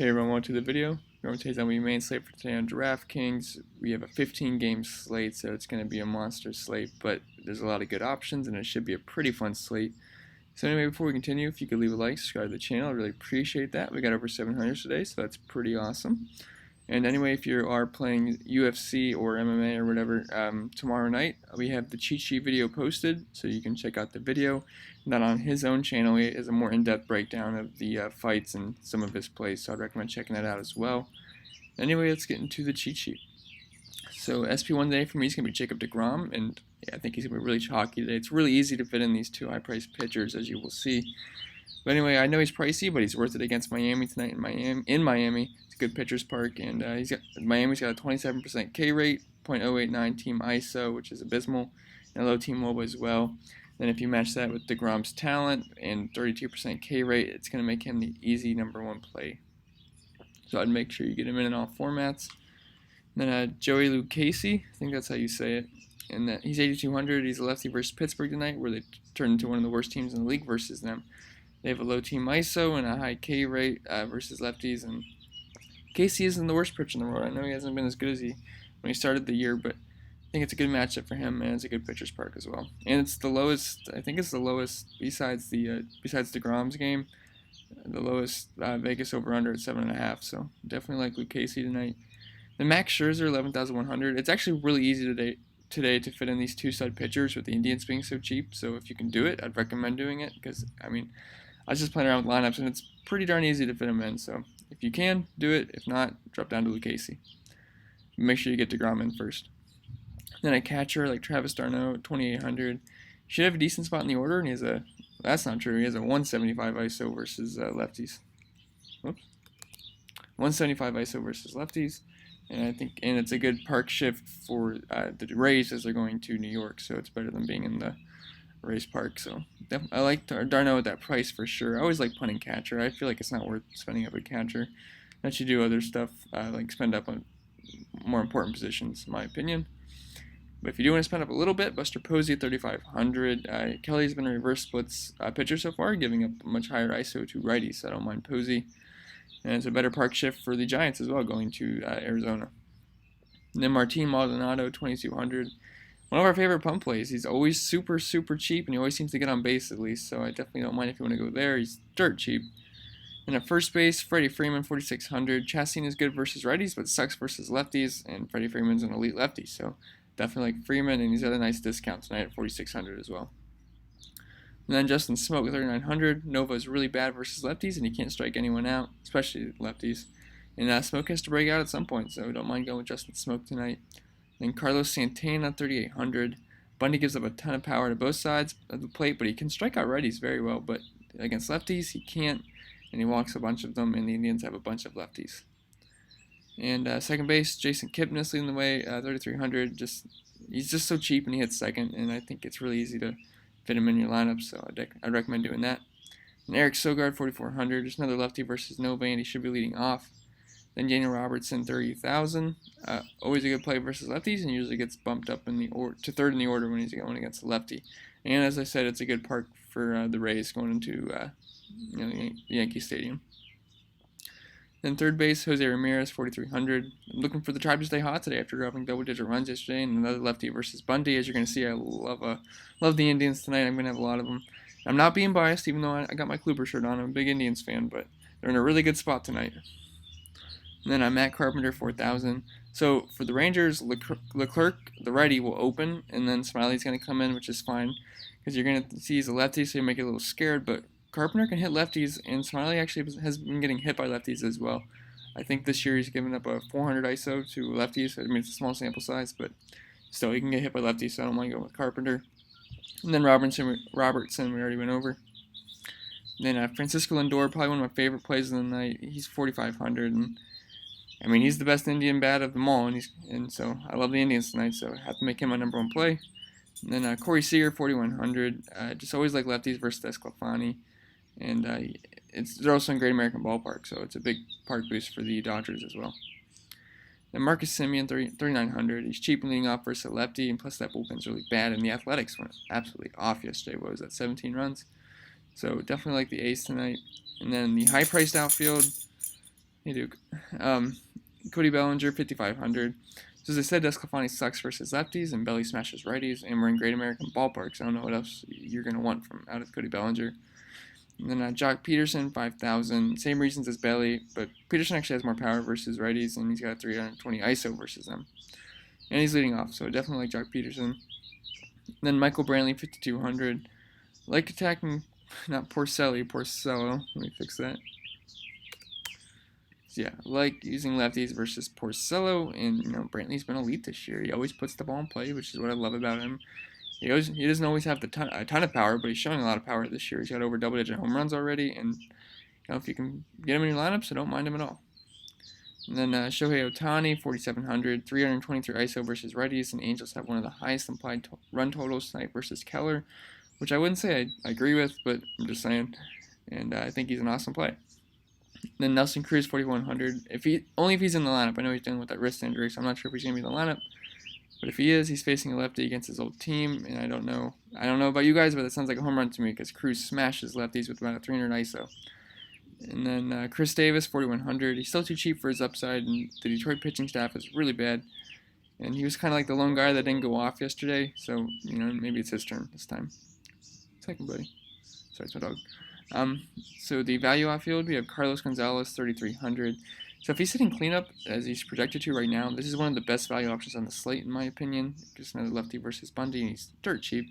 Hey everyone, welcome to the video. We're going to tell you the main slate for today on DraftKings. We have a 15-game slate, so it's going to be a monster slate, but there's a lot of good options, and it should be a pretty fun slate. So anyway, before we continue, if you could leave a like, subscribe to the channel, I'd really appreciate that. We got over 700 today, so that's pretty awesome. And anyway, if you are playing UFC or MMA or whatever, tomorrow night we have the cheat sheet video posted, so you can check out the video. And then on his own channel, he has a more in-depth breakdown of the fights and some of his plays, so I'd recommend checking that out as well. Anyway, let's get into the cheat sheet. So SP1 today for me is going to be Jacob deGrom, and yeah, I think he's going to be really chalky today. It's really easy to fit in these two high-priced pitchers, as you will see. But anyway, I know he's pricey, but he's worth it against Miami tonight in Miami. It's a good pitcher's park, and Miami's got a 27% K rate, .089 team ISO, which is abysmal, and a low team WOBA as well. Then if you match that with deGrom's talent and 32% K rate, it's going to make him the easy #1 play. So I'd make sure you get him in all formats. And then Joey Lucchesi, I think that's how you say it. And he's 8,200. He's a lefty versus Pittsburgh tonight, where they turned into one of the worst teams in the league versus them. They have a low team ISO and a high K rate versus lefties, and Casey isn't the worst pitcher in the world. I know he hasn't been as good as when he started the year, but I think it's a good matchup for him, and it's a good pitcher's park as well. And it's the lowest. I think it's the lowest besides deGrom's game. The lowest Vegas over/under at 7.5. So definitely like Lucchesi tonight. The Max Scherzer 11,100. It's actually really easy today to fit in these two stud pitchers with the Indians being so cheap. So if you can do it, I'd recommend doing it, because I was just playing around with lineups, and it's pretty darn easy to fit them in. So if you can, do it. If not, drop down to Lucchesi. Make sure you get deGrom in first. Then a catcher like Travis d'Arnaud, 2,800. Should have a decent spot in the order, and he has a. That's not true. He has a 175 ISO versus lefties. Whoops. 175 ISO versus lefties, and it's a good park shift for the Rays as they're going to New York. So it's better than being in the Rays Park. So I like d'Arnaud at that price for sure. I always like punting catcher. I feel like it's not worth spending up a catcher. That you do other stuff like spend up on more important positions, in my opinion. But if you do want to spend up a little bit, Buster Posey at 3,500. Kelly's been a reverse splits pitcher so far, giving up much higher ISO to righties, so I don't mind Posey. And it's a better park shift for the Giants as well, going to Arizona. And then Martin Maldonado, 2,200. One of our favorite pump plays. He's always super, super cheap, and he always seems to get on base at least, so I definitely don't mind if you want to go there. He's dirt cheap. And at first base, Freddie Freeman, 4,600. Chastain is good versus righties, but sucks versus lefties, and Freddie Freeman's an elite lefty, so definitely like Freeman, and he's got a nice discount tonight at 4,600 as well. And then Justin Smoke at 3,900. Nova is really bad versus lefties, and he can't strike anyone out, especially lefties. And Smoke has to break out at some point, so don't mind going with Justin Smoke tonight. Then Carlos Santana at 3,800. Bundy gives up a ton of power to both sides of the plate, but he can strike out righties very well. But against lefties, he can't, and he walks a bunch of them, and the Indians have a bunch of lefties. And second base, Jason Kipnis leading the way, 3,300. He's just so cheap, and he hits second, and I think it's really easy to fit him in your lineup, so I'd recommend doing that. And Eric Sogard, 4,400. Just another lefty versus Nova, and he should be leading off. Then Daniel Robertson, 30,000. Always a good play versus lefties, and usually gets bumped up to third in the order when he's going against a lefty. And as I said, it's a good park for the Rays going into the Yankee Stadium. Then third base, Jose Ramirez, 4,300. I'm looking for the Tribe to stay hot today after dropping double-digit runs yesterday, and another lefty versus Bundy. As you're going to see, I love the Indians tonight. I'm going to have a lot of them. I'm not being biased, even though I got my Kluber shirt on. I'm a big Indians fan, but they're in a really good spot tonight. And then Matt Carpenter, 4,000. So for the Rangers, Leclerc, the righty, will open, and then Smiley's going to come in, which is fine, because you're going to see he's a lefty, so you make it a little scared, but Carpenter can hit lefties, and Smiley actually has been getting hit by lefties as well. I think this year he's given up a 400 ISO to lefties. It's a small sample size, but still, he can get hit by lefties, so I don't mind going with Carpenter. And then Robertson we already went over. And then Francisco Lindor, probably one of my favorite plays of the night. He's 4,500, and he's the best Indian bat of them all, and so I love the Indians tonight, so I have to make him my #1 play. And then Corey Seager, 4,100. Just always like lefties versus Desclafani. And they're also in Great American Ballpark, so it's a big park boost for the Dodgers as well. Then Marcus Semien, 3,900. He's cheap and leading off versus a lefty, and plus that bullpen's really bad. And the Athletics went absolutely off yesterday. What was that, 17 runs? So definitely like the A's tonight. And then the high-priced outfield, Hey Duke. Cody Bellinger, 5,500. So as I said, Desclafani sucks versus lefties and Belly smashes righties, and we're in Great American Ballparks. I don't know what else you're going to want from out of Cody Bellinger. And then Jock Peterson, 5,000. Same reasons as Belly, but Peterson actually has more power versus righties, and he's got 320 ISO versus them. And he's leading off, so definitely like Jock Peterson. And then Michael Brantley, 5,200. Like attacking, not Porcello. Let me fix that. So yeah, like using lefties versus Porcello, and Brantley's been elite this year. He always puts the ball in play, which is what I love about him. He doesn't always have a ton of power, but he's showing a lot of power this year. He's got over double-digit home runs already, and if you can get him in your lineups, I don't mind him at all. And then Shohei Ohtani, 4,700, 323 ISO versus righties, and Angels have one of the highest implied run totals tonight versus Keller, which I wouldn't say I agree with, but I'm just saying. And I think he's an awesome play. Then Nelson Cruz, 4,100. Only if he's in the lineup. I know he's dealing with that wrist injury, so I'm not sure if he's going to be in the lineup. But if he is, he's facing a lefty against his old team, and I don't know about you guys, but that sounds like a home run to me because Cruz smashes lefties with about a 300 ISO. And then Chris Davis, 4,100. He's still too cheap for his upside, and the Detroit pitching staff is really bad. And he was kind of like the lone guy that didn't go off yesterday, so maybe it's his turn this time. Second, buddy. Sorry, it's my dog. So the value outfield, we have Carlos Gonzalez, 3,300. So if he's hitting cleanup, as he's projected to right now, this is one of the best value options on the slate, in my opinion. Just another lefty versus Bundy, and he's dirt cheap.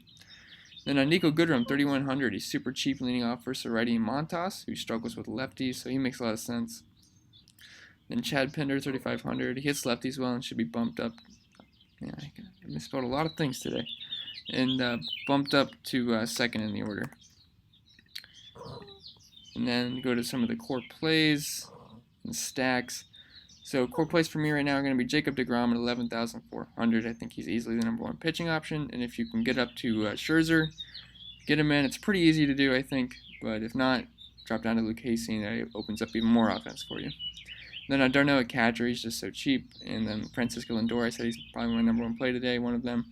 Then Nico Goodrum, 3,100. He's super cheap, leading off versus a righty Montas, who struggles with lefties, so he makes a lot of sense. Then Chad Pinder, 3,500. He hits lefties well and should be bumped up. Yeah, I misspelled a lot of things today. And bumped up to second in the order. And then go to some of the core plays and stacks. So core plays for me right now are going to be Jacob deGrom at 11,400. I think he's easily the number one pitching option. And if you can get up to Scherzer, get him in. It's pretty easy to do, I think. But if not, drop down to Lucchesi, and it opens up even more offense for you. Then Darno at catcher, he's just so cheap. And then Francisco Lindor, I said he's probably my number one play today, one of them.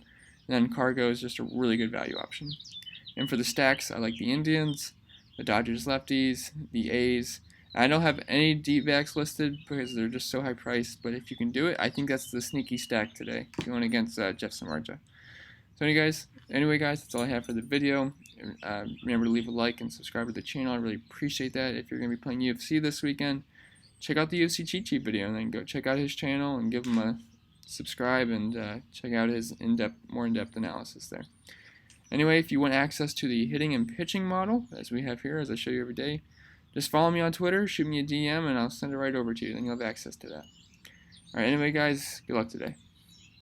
And then Cargo is just a really good value option. And for the stacks, I like the Indians, the Dodgers lefties, the A's. I don't have any deep backs listed because they're just so high priced, but if you can do it, I think that's the sneaky stack today, going against Jeff Samardzija. So anyway guys, that's all I have for the video. Remember to leave a like and subscribe to the channel. I really appreciate that. If you're going to be playing UFC this weekend, check out the UFC Cheat Sheet video, and then go check out his channel and give him a subscribe, and check out his more in-depth analysis there. Anyway, if you want access to the hitting and pitching model, as we have here, as I show you every day, just follow me on Twitter, shoot me a DM, and I'll send it right over to you. Then you'll have access to that. Alright, anyway guys, good luck today.